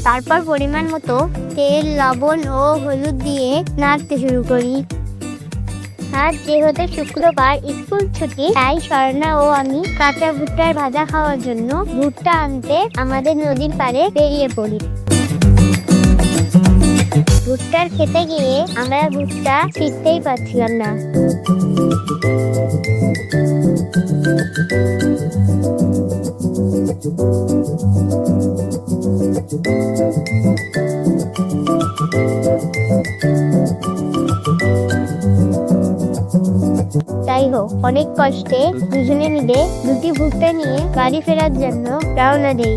তারপর পরিমাণ মতো তেল, লবণ ও হলুদ দিয়ে নাড়তে শুরু করি। আর যেহেতু শুক্রবার স্কুল ছুটি, তাই স্বর্ণা ও আমি কাঁচা ভুট্টার ভাজা খাওয়ার জন্য ভুট্টা আনতে আমাদের নদীর পাড়ে বেরিয়ে পড়ি। ভুট্টার খেতে গিয়ে আমরা ভুট্টা ছিঁড়তেই পারছিলাম না। যাই হোক, অনেক কষ্টে দুজনে মিলে দুটি ভুট্টা নিয়ে বাড়ি ফেরার জন্য রওনা দেই।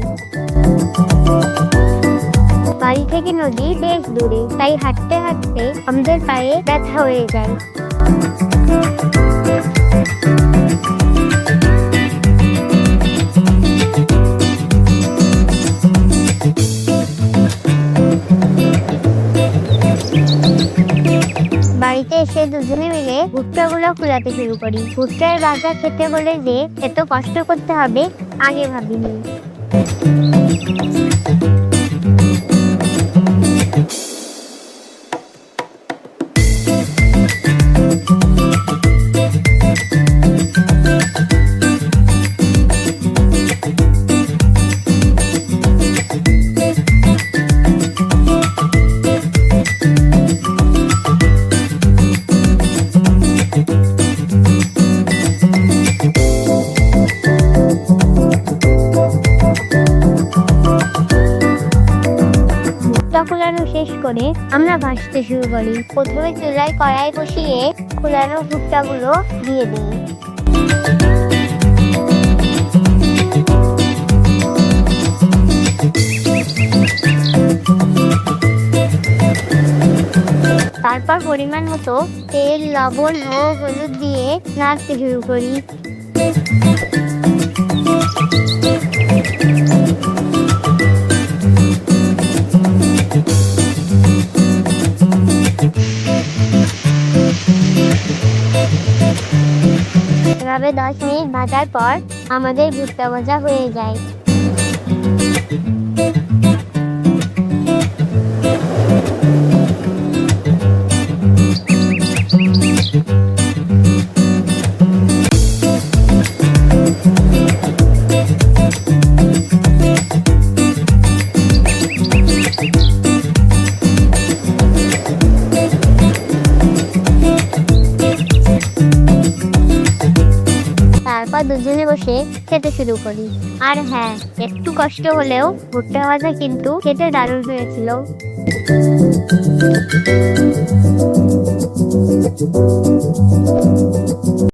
বাড়ি থেকে নদী বেশ দূরে, তাই হাঁটতে হাঁটতে আমাদের পায়ে ব্যথা হয়ে যায়। বাড়িতে এসে দুজনে মিলে ভুট্টাগুলো কুলাতে শুরু করি। ভুট্টার ভাজা খেতে হলে যে এত কষ্ট করতে হবে আগে ভাবিনি। কুলানো শেষ করে আমরা ভাজতে শুরু করি। প্রথমে চুলায় কড়াই বসিয়ে কুলানো ভুট্টাগুলো দিয়ে দিই। তারপর পরিমাণ মতো তেল, লবণ ও হলুদ দিয়ে নাড়তে শুরু করি। এভাবে 10 মিনিট ভাজার পর আমাদের ভুট্টা ভাজা হয়ে যায়। তারপর দুজনে বসে খেতে শুরু করি। আর হ্যাঁ, একটু কষ্ট হলেও ভুট্টা ভাজা কিন্তু খেতে দারুণ হয়েছিল।